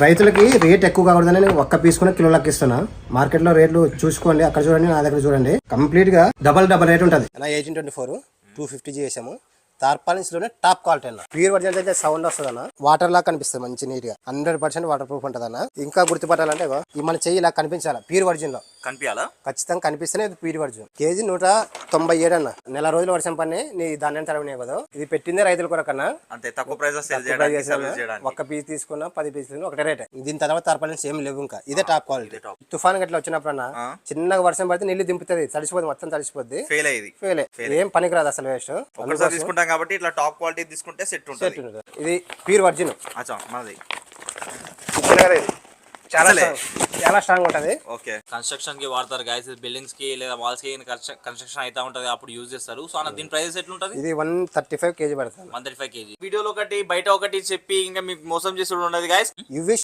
రైతులకి రేట్ ఎక్కువ కాకూడదని నేను ఒక్క పీస్ కూడా కిలోలకి ఇస్తున్నా. మార్కెట్ లో రేట్లు చూసుకోండి, అక్కడ చూడండి, నా దగ్గర చూడండి. కంప్లీట్ గా డబల్ రేట్ ఉంటుంది. 1824 250 చేసాము. తార్పాలిన్స్ లోనే టాప్ క్వాలిటీ అన్న. ప్యూర్ ఒరిజినల్ అయితే సౌండ్ వస్తుంది అన్న. వాటర్ లా కనిపిస్తుంది మంచి నీట్ గా. 100% వాటర్ ప్రూఫ్ ఉంటుంది అన్న. ఇంకా గుర్తుపట్టాలంటే ఈ మన చెయ్యి ఇలా కనిపించాలా ప్యూర్ ఒరిజినల్ లో కనిపించాలా, ఖచ్చితంగా కనిపిస్తేనే ఇది ప్యూర్ ఒరిజినల్. కేజీ 197 అన్న. నెల రోజులు వర్షం పని నీ ధాన్యం తరగనే కదా. ఇది పెట్టిందే రైతుల కొరకన్నా. అంతే తక్కువ ప్రైస్ ఒక్క పీస్ తీసుకున్నా 10 పీసులు ఒకటే రేట్. దీని తర్వాత తార్పాలిన్స్ ఏం లేవు. ఇంకా ఇదే టాప్ క్వాలిటీ. తుఫాన్ గట్లా వచ్చినప్పుడు అన్న చిన్నగా వర్షం పడితే నీళ్లు దింపుతుంది, తడిసిపోతుంది, మొత్తం తడిసిపోద్ది. ఫెయిల్ ఏం పనికిరాదు అసలు. వేస్ట్ తీసుకుంటాం కాబట్టి ఇట్లా టాప్ క్వాలిటీ తీసుకుంటే సెట్ ఉంటుంది. ఇది ప్యూర్ వర్జిన్. మనది చాలా స్ట్రాంగ్ ఉంటది. ఓకే, కన్స్ట్రక్షన్ కి వాడతారు గైస్. బిల్డింగ్స్ కి లేదా వాల్స్ కి కన్స్ట్రక్షన్ అయితే ఉంటది, అప్పుడు యూజ్ చేస్తారు. సో అన్న దీని ప్రైస్ ఎట్లుంటది? ఇది 135 kg పడుతుంది. 135 kg. వీడియోలో ఒకటి బయట ఒకటి చెప్పి ఇంకా మీకు మోసం చేసి ఉండదు గైస్.